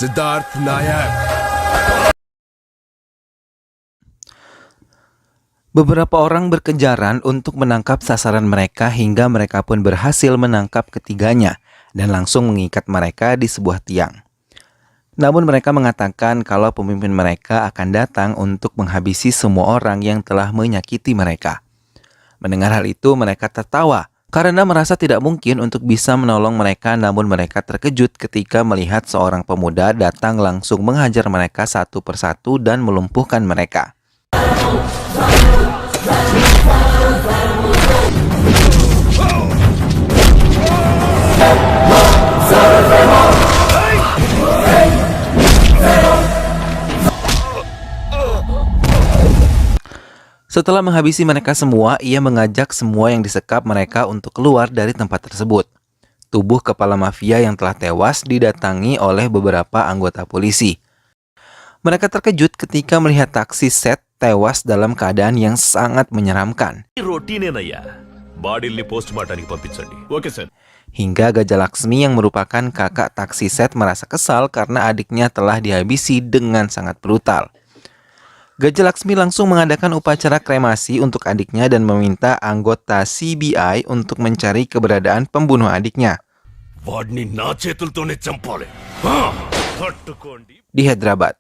Siddharth Nayak. Beberapa orang berkejaran untuk menangkap sasaran mereka hingga mereka pun berhasil menangkap ketiganya dan langsung mengikat mereka di sebuah tiang. Namun mereka mengatakan kalau pemimpin mereka akan datang untuk menghabisi semua orang yang telah menyakiti mereka. Mendengar hal itu mereka tertawa karena merasa tidak mungkin untuk bisa menolong mereka, namun mereka terkejut ketika melihat seorang pemuda datang langsung menghajar mereka satu persatu dan melumpuhkan mereka. Setelah menghabisi mereka semua, ia mengajak semua yang disekap mereka untuk keluar dari tempat tersebut. Tubuh kepala mafia yang telah tewas didatangi oleh beberapa anggota polisi. Mereka terkejut ketika melihat taksi Seth tewas dalam keadaan yang sangat menyeramkan. Hingga Gajah Laksmi yang merupakan kakak taksi Seth merasa kesal karena adiknya telah dihabisi dengan sangat brutal. Gajah Laksmi langsung mengadakan upacara kremasi untuk adiknya dan meminta anggota CBI untuk mencari keberadaan pembunuh adiknya. Di Hyderabad,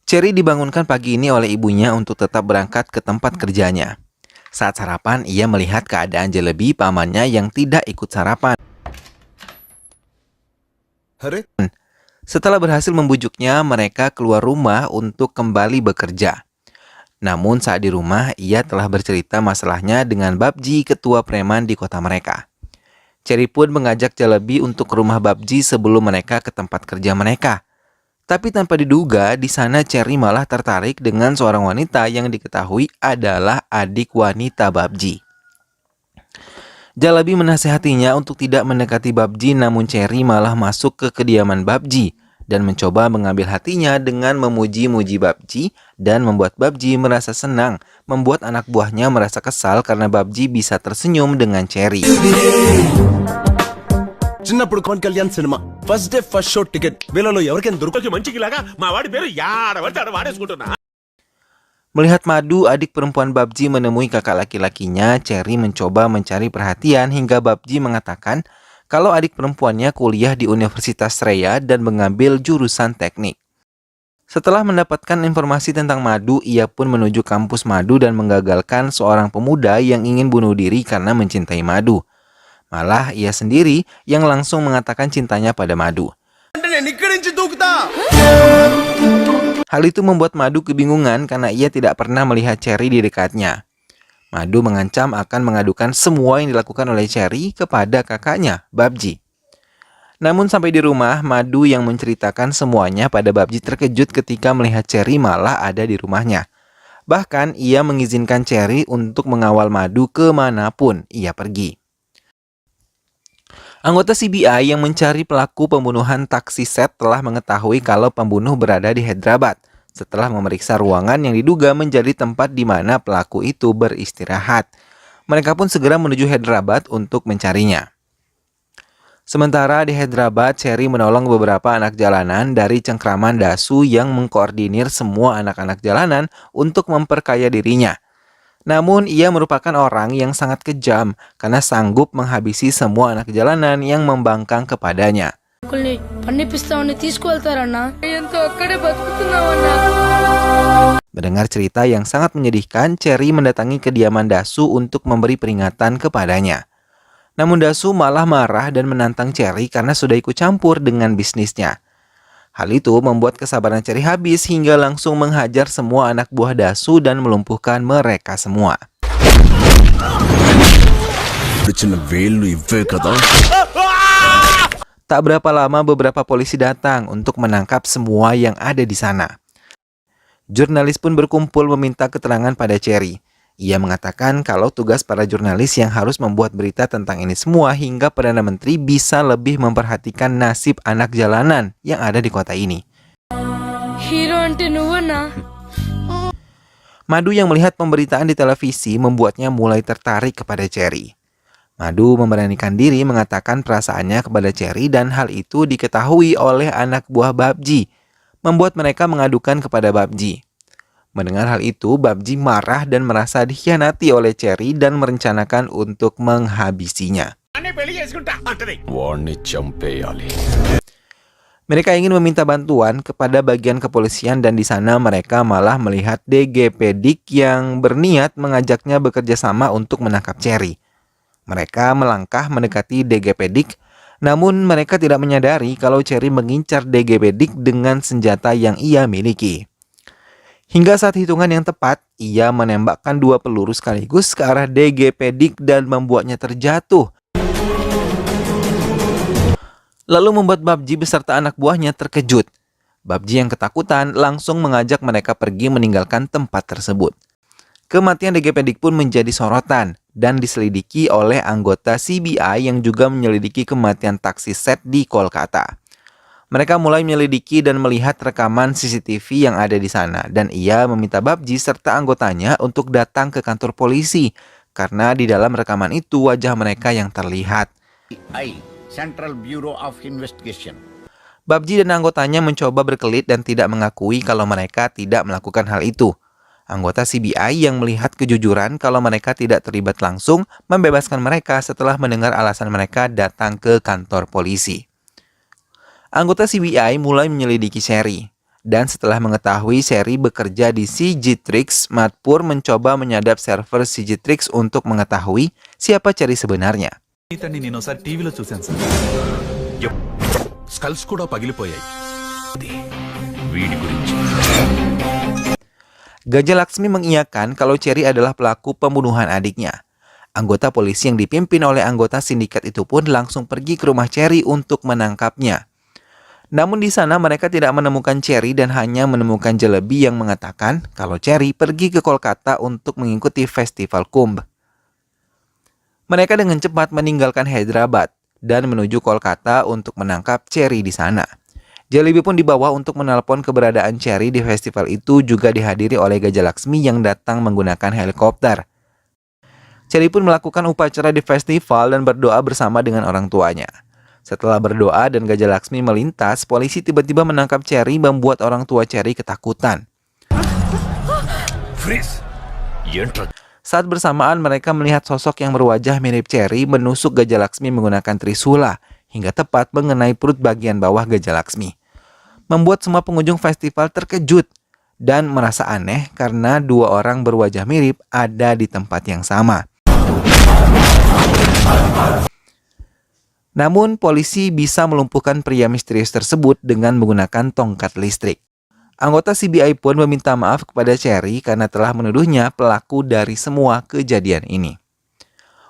Cherry dibangunkan pagi ini oleh ibunya untuk tetap berangkat ke tempat kerjanya. Saat sarapan, ia melihat keadaan Jalebi pamannya yang tidak ikut sarapan. Setelah berhasil membujuknya, mereka keluar rumah untuk kembali bekerja. Namun saat di rumah, ia telah bercerita masalahnya dengan Babji, ketua preman di kota mereka. Cherry pun mengajak Jalebi untuk ke rumah Babji sebelum mereka ke tempat kerja mereka. Tapi tanpa diduga, di sana Cherry malah tertarik dengan seorang wanita yang diketahui adalah adik wanita Babji. Jalebi menasihatinya untuk tidak mendekati Babji, namun Cherry malah masuk ke kediaman Babji dan mencoba mengambil hatinya dengan memuji-muji Babji dan membuat Babji merasa senang, membuat anak buahnya merasa kesal karena Babji bisa tersenyum dengan Cherry. చిన్నప్పుడు Pawan Kalyan cinema first day first show ticket వీళ్ళలో ఎవరికైనా దొరకకి మంచికిలాగా మా వాడి పేరు యాడబడితే వాడేసుకుంటున్నా. Melihat Madu, adik perempuan Babji, menemui kakak laki-lakinya, Cherry mencoba mencari perhatian hingga Babji mengatakan kalau adik perempuannya kuliah di Universitas Sreya dan mengambil jurusan teknik. Setelah mendapatkan informasi tentang Madu, ia pun menuju kampus Madu dan menggagalkan seorang pemuda yang ingin bunuh diri karena mencintai Madu. Malah ia sendiri yang langsung mengatakan cintanya pada Madu. Hal itu membuat Madu kebingungan karena ia tidak pernah melihat Cherry di dekatnya. Madu mengancam akan mengadukan semua yang dilakukan oleh Cherry kepada kakaknya, Babji. Namun sampai di rumah, Madu yang menceritakan semuanya pada Babji terkejut ketika melihat Cherry malah ada di rumahnya. Bahkan ia mengizinkan Cherry untuk mengawal Madu kemanapun ia pergi. Anggota CBI yang mencari pelaku pembunuhan taksi Seth telah mengetahui kalau pembunuh berada di Hyderabad setelah memeriksa ruangan yang diduga menjadi tempat di mana pelaku itu beristirahat. Mereka pun segera menuju Hyderabad untuk mencarinya. Sementara di Hyderabad, Cherry menolong beberapa anak jalanan dari cengkraman Dasu yang mengkoordinir semua anak-anak jalanan untuk memperkaya dirinya. Namun ia merupakan orang yang sangat kejam karena sanggup menghabisi semua anak jalanan yang membangkang kepadanya. Mendengar cerita yang sangat menyedihkan, Cherry mendatangi kediaman Dasu untuk memberi peringatan kepadanya. Namun Dasu malah marah dan menantang Cherry karena sudah ikut campur dengan bisnisnya. Hal itu membuat kesabaran Cherry habis hingga langsung menghajar semua anak buah Dasu dan melumpuhkan mereka semua. Tak berapa lama beberapa polisi datang untuk menangkap semua yang ada di sana. Jurnalis pun berkumpul meminta keterangan pada Cherry. Ia mengatakan kalau tugas para jurnalis yang harus membuat berita tentang ini semua hingga Perdana Menteri bisa lebih memperhatikan nasib anak jalanan yang ada di kota ini. Madu yang melihat pemberitaan di televisi membuatnya mulai tertarik kepada Cherry. Madu memberanikan diri mengatakan perasaannya kepada Cherry dan hal itu diketahui oleh anak buah Babji, membuat mereka mengadukan kepada Babji. Mendengar hal itu, Babji marah dan merasa dikhianati oleh Cherry dan merencanakan untuk menghabisinya. Mereka ingin meminta bantuan kepada bagian kepolisian dan di sana mereka malah melihat DGP Dik yang berniat mengajaknya bekerja sama untuk menangkap Cherry. Mereka melangkah mendekati DGP Dik, namun mereka tidak menyadari kalau Cherry mengincar DGP Dik dengan senjata yang ia miliki. Hingga saat hitungan yang tepat, ia menembakkan 2 peluru sekaligus ke arah DGP Dik dan membuatnya terjatuh. Lalu membuat Babji beserta anak buahnya terkejut. Babji yang ketakutan langsung mengajak mereka pergi meninggalkan tempat tersebut. Kematian DGP Dik pun menjadi sorotan dan diselidiki oleh anggota CBI yang juga menyelidiki kematian taksi Seth di Kolkata. Mereka mulai menyelidiki dan melihat rekaman CCTV yang ada di sana dan ia meminta Babji serta anggotanya untuk datang ke kantor polisi karena di dalam rekaman itu wajah mereka yang terlihat. Central Bureau of Investigation. Babji dan anggotanya mencoba berkelit dan tidak mengakui kalau mereka tidak melakukan hal itu. Anggota CBI yang melihat kejujuran kalau mereka tidak terlibat langsung membebaskan mereka setelah mendengar alasan mereka datang ke kantor polisi. Anggota CBI mulai menyelidiki Cherry. Dan setelah mengetahui Cherry bekerja di CGTrix, Matpur mencoba menyadap server CGTrix untuk mengetahui siapa Cherry sebenarnya. Skulls కూడా పగిలిపోయాయి. Gajah Laksmi mengiyakan kalau Cherry adalah pelaku pembunuhan adiknya. Anggota polisi yang dipimpin oleh anggota sindikat itu pun langsung pergi ke rumah Cherry untuk menangkapnya. Namun di sana mereka tidak menemukan Cherry dan hanya menemukan Jalebi yang mengatakan kalau Cherry pergi ke Kolkata untuk mengikuti festival Kumbh. Mereka dengan cepat meninggalkan Hyderabad dan menuju Kolkata untuk menangkap Cherry di sana. Jalebi pun dibawa untuk menelpon keberadaan Cherry di festival itu juga dihadiri oleh Gajah Laksmi yang datang menggunakan helikopter. Cherry pun melakukan upacara di festival dan berdoa bersama dengan orang tuanya. Setelah berdoa dan Gajah Laksmi melintas, polisi tiba-tiba menangkap Cherry membuat orang tua Cherry ketakutan. Saat bersamaan mereka melihat sosok yang berwajah mirip Cherry menusuk Gajah Laksmi menggunakan trisula hingga tepat mengenai perut bagian bawah Gajah Laksmi. Membuat semua pengunjung festival terkejut dan merasa aneh karena 2 orang berwajah mirip ada di tempat yang sama. Namun polisi bisa melumpuhkan pria misterius tersebut dengan menggunakan tongkat listrik. Anggota CBI pun meminta maaf kepada Cherry karena telah menuduhnya pelaku dari semua kejadian ini.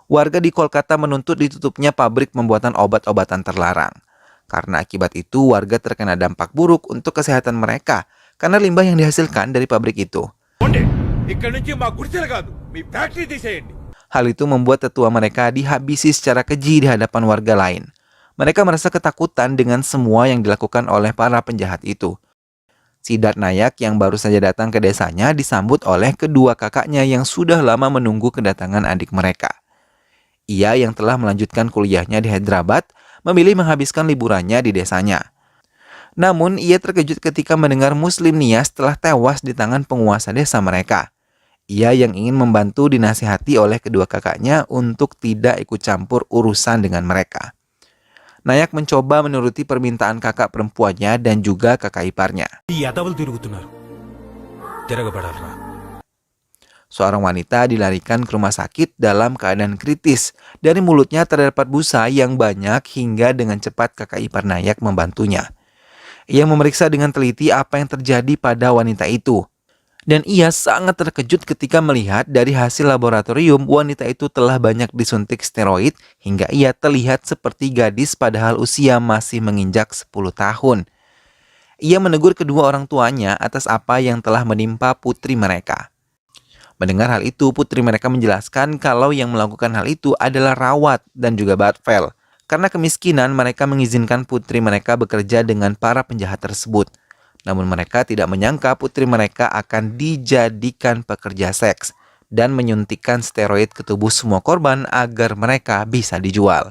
Warga di Kolkata menuntut ditutupnya pabrik pembuatan obat-obatan terlarang. Karena akibat itu warga terkena dampak buruk untuk kesehatan mereka karena limbah yang dihasilkan dari pabrik itu. Hal itu membuat tetua mereka dihabisi secara keji di hadapan warga lain. Mereka merasa ketakutan dengan semua yang dilakukan oleh para penjahat itu. Sidat Nayak yang baru saja datang ke desanya disambut oleh kedua kakaknya yang sudah lama menunggu kedatangan adik mereka. Ia yang telah melanjutkan kuliahnya di Hyderabad memilih menghabiskan liburannya di desanya. Namun, ia terkejut ketika mendengar Muslim Nias telah tewas di tangan penguasa desa mereka. Ia yang ingin membantu dinasihati oleh kedua kakaknya untuk tidak ikut campur urusan dengan mereka. Nayak mencoba menuruti permintaan kakak perempuannya dan juga kakak iparnya. Seorang wanita dilarikan ke rumah sakit dalam keadaan kritis. Dari mulutnya terdapat busa yang banyak hingga dengan cepat kakak ipar Nayak membantunya. Ia memeriksa dengan teliti apa yang terjadi pada wanita itu. Dan ia sangat terkejut ketika melihat dari hasil laboratorium wanita itu telah banyak disuntik steroid hingga ia terlihat seperti gadis padahal usia masih menginjak 10 tahun. Ia menegur kedua orang tuanya atas apa yang telah menimpa putri mereka. Mendengar hal itu, putri mereka menjelaskan kalau yang melakukan hal itu adalah Rawat dan juga Batvel. Karena kemiskinan, mereka mengizinkan putri mereka bekerja dengan para penjahat tersebut. Namun mereka tidak menyangka putri mereka akan dijadikan pekerja seks. dan menyuntikkan steroid ke tubuh semua korban agar mereka bisa dijual.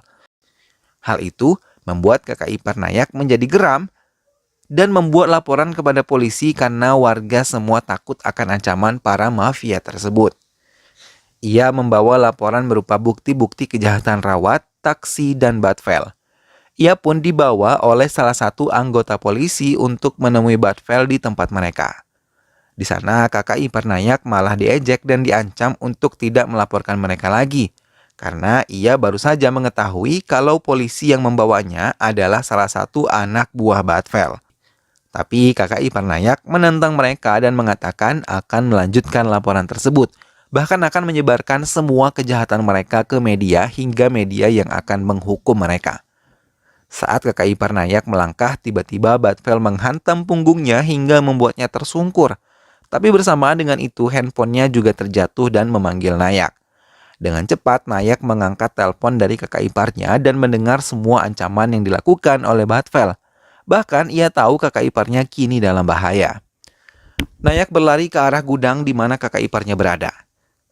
Hal itu membuat kakak ipar Nayak menjadi geram dan membuat laporan kepada polisi karena warga semua takut akan ancaman para mafia tersebut. Ia membawa laporan berupa bukti-bukti kejahatan Rawat, Taksi, dan Batvel. Ia pun dibawa oleh salah satu anggota polisi untuk menemui Batvel di tempat mereka. Di sana kakak ipar Nayak malah diejek dan diancam untuk tidak melaporkan mereka lagi, karena ia baru saja mengetahui kalau polisi yang membawanya adalah salah satu anak buah Batvel. Tapi kakak ipar Nayak menentang mereka dan mengatakan akan melanjutkan laporan tersebut, bahkan akan menyebarkan semua kejahatan mereka ke media hingga media yang akan menghukum mereka. Saat kakak ipar Nayak melangkah, tiba-tiba Batvel menghantam punggungnya hingga membuatnya tersungkur. Tapi bersamaan dengan itu, handphonenya juga terjatuh dan memanggil Nayak. Dengan cepat, Nayak mengangkat telepon dari kakak iparnya dan mendengar semua ancaman yang dilakukan oleh Batvel. Bahkan ia tahu kakak iparnya kini dalam bahaya. Nayak berlari ke arah gudang di mana kakak iparnya berada.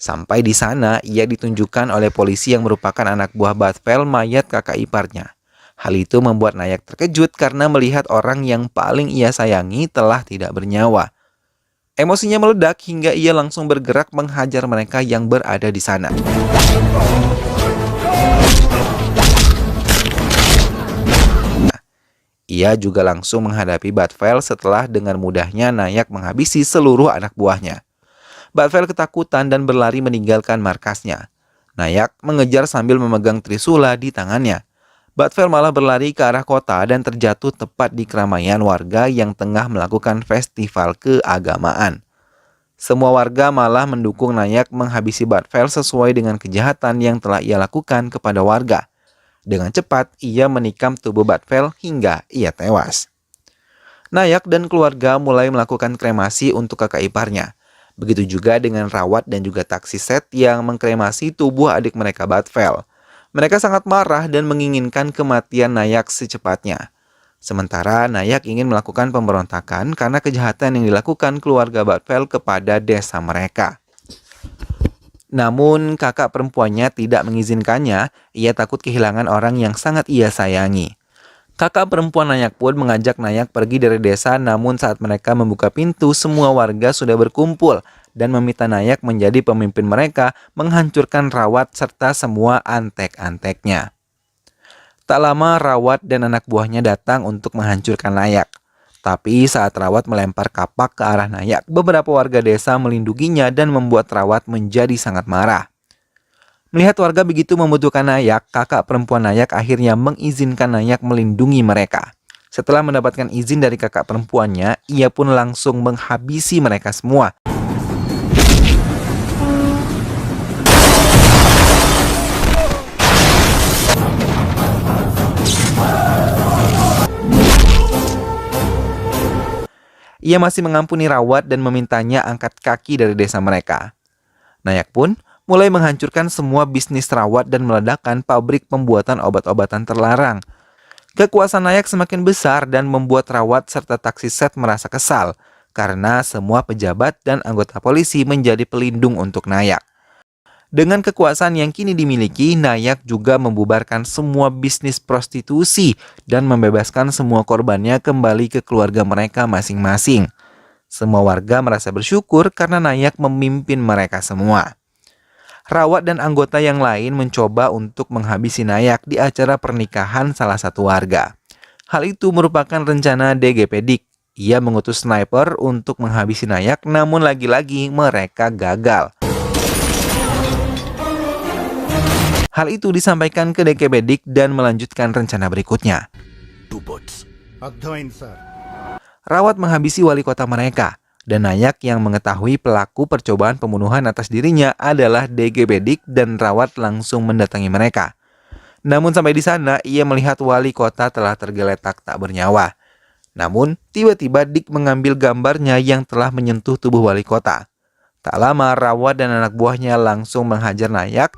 Sampai di sana, ia ditunjukkan oleh polisi yang merupakan anak buah Batvel mayat kakak iparnya. Hal itu membuat Nayak terkejut karena melihat orang yang paling ia sayangi telah tidak bernyawa. Emosinya meledak hingga ia langsung bergerak menghajar mereka yang berada di sana. Ia juga langsung menghadapi Batvel setelah dengan mudahnya Nayak menghabisi seluruh anak buahnya. Batvel ketakutan dan berlari meninggalkan markasnya. Nayak mengejar sambil memegang trisula di tangannya. Batvel malah berlari ke arah kota dan terjatuh tepat di keramaian warga yang tengah melakukan festival keagamaan. Semua warga malah mendukung Nayak menghabisi Batvel sesuai dengan kejahatan yang telah ia lakukan kepada warga. Dengan cepat, ia menikam tubuh Batvel hingga ia tewas. Nayak dan keluarga mulai melakukan kremasi untuk kakak iparnya. Begitu juga dengan Rawat dan juga Taksi Set yang mengkremasi tubuh adik mereka Batvel. Mereka sangat marah dan menginginkan kematian Nayak secepatnya. Sementara Nayak ingin melakukan pemberontakan karena kejahatan yang dilakukan keluarga Batvel kepada desa mereka. Namun kakak perempuannya tidak mengizinkannya, ia takut kehilangan orang yang sangat ia sayangi. Kakak perempuan Nayak pun mengajak Nayak pergi dari desa, namun saat mereka membuka pintu, semua warga sudah berkumpul dan meminta Nayak menjadi pemimpin mereka, menghancurkan Rawat serta semua antek-anteknya. Tak lama Rawat dan anak buahnya datang untuk menghancurkan Nayak. Tapi saat Rawat melempar kapak ke arah Nayak, beberapa warga desa melindunginya dan membuat Rawat menjadi sangat marah. Melihat warga begitu membutuhkan Nayak, kakak perempuan Nayak akhirnya mengizinkan Nayak melindungi mereka. Setelah mendapatkan izin dari kakak perempuannya, ia pun langsung menghabisi mereka semua. Ia masih mengampuni Rawat dan memintanya angkat kaki dari desa mereka. Nayak pun mulai menghancurkan semua bisnis Rawat dan meledakkan pabrik pembuatan obat-obatan terlarang. Kekuasaan Nayak semakin besar dan membuat Rawat serta Taksi Set merasa kesal karena semua pejabat dan anggota polisi menjadi pelindung untuk Nayak. Dengan kekuasaan yang kini dimiliki, Nayak juga membubarkan semua bisnis prostitusi dan membebaskan semua korbannya kembali ke keluarga mereka masing-masing. Semua warga merasa bersyukur karena Nayak memimpin mereka semua. Rawat dan anggota yang lain mencoba untuk menghabisi Nayak di acara pernikahan salah satu warga. Hal itu merupakan rencana DGP Dik. Ia mengutus sniper untuk menghabisi Nayak, namun lagi-lagi mereka gagal. Hal itu disampaikan ke DGP Dik dan melanjutkan rencana berikutnya. Rawat menghabisi wali kota mereka, dan Nayak yang mengetahui pelaku percobaan pembunuhan atas dirinya adalah DGP Dik dan Rawat langsung mendatangi mereka. Namun sampai di sana, ia melihat wali kota telah tergeletak tak bernyawa. Namun, tiba-tiba Dik mengambil gambarnya yang telah menyentuh tubuh wali kota. Tak lama, Rawat dan anak buahnya langsung menghajar Nayak.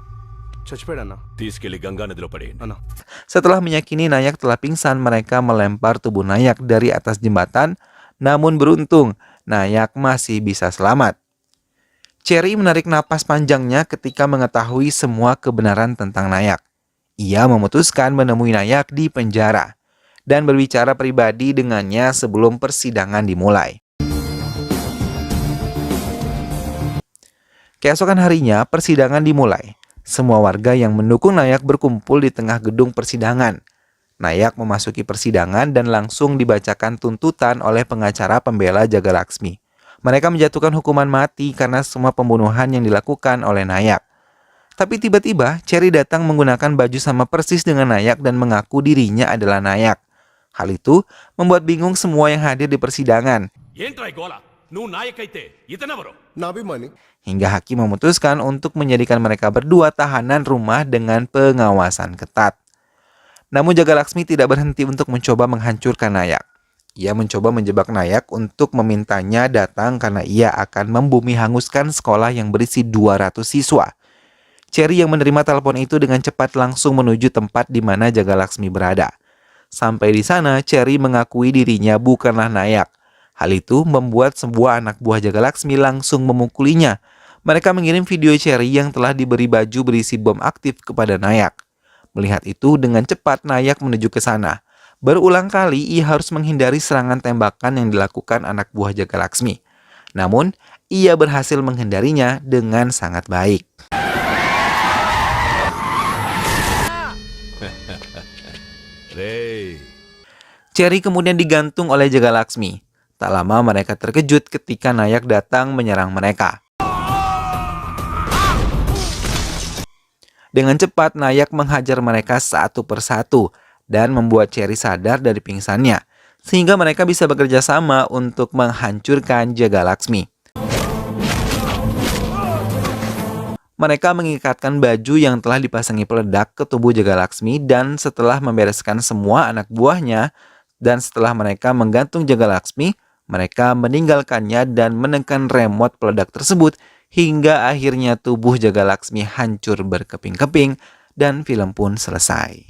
Setelah meyakini Nayak telah pingsan, mereka melempar tubuh Nayak dari atas jembatan. Namun beruntung, Nayak masih bisa selamat. Cherry menarik napas panjangnya ketika mengetahui semua kebenaran tentang Nayak. Ia memutuskan menemui Nayak di penjara dan berbicara pribadi dengannya sebelum persidangan dimulai. Keesokan harinya, persidangan dimulai. Semua warga yang mendukung Nayak berkumpul di tengah gedung persidangan. Nayak memasuki persidangan dan langsung dibacakan tuntutan oleh pengacara pembela Jagalaksmi. Mereka menjatuhkan hukuman mati karena semua pembunuhan yang dilakukan oleh Nayak. Tapi tiba-tiba, Cherry datang menggunakan baju sama persis dengan Nayak dan mengaku dirinya adalah Nayak. Hal itu membuat bingung semua yang hadir di persidangan. Hingga hakim memutuskan untuk menjadikan mereka berdua tahanan rumah dengan pengawasan ketat. Namun Jagalaksmi tidak berhenti untuk mencoba menghancurkan Nayak. Ia mencoba menjebak Nayak untuk memintanya datang karena ia akan membumi hanguskan sekolah yang berisi 200 siswa. Cherry yang menerima telepon itu dengan cepat langsung menuju tempat di mana Jagalaksmi berada. Sampai di sana, Cherry mengakui dirinya bukanlah Nayak. Hal itu membuat sebuah anak buah Jagalaksmi langsung memukulinya. Mereka mengirim video Cherry yang telah diberi baju berisi bom aktif kepada Nayak. Melihat itu, dengan cepat Nayak menuju ke sana. Berulang kali ia harus menghindari serangan tembakan yang dilakukan anak buah Jagalaksmi. Namun, ia berhasil menghindarinya dengan sangat baik. Cherry kemudian digantung oleh Jagalaksmi. Tak lama mereka terkejut ketika Nayak datang menyerang mereka. Dengan cepat, Nayak menghajar mereka satu persatu dan membuat Cherry sadar dari pingsannya, sehingga mereka bisa bekerja sama untuk menghancurkan Jagalaksmi. Mereka mengikatkan baju yang telah dipasangi peledak ke tubuh Jagalaksmi dan setelah membereskan semua anak buahnya dan setelah mereka menggantung Jagalaksmi, mereka meninggalkannya dan menekan remote peledak tersebut hingga akhirnya tubuh Jagalaksmi hancur berkeping-keping dan film pun selesai.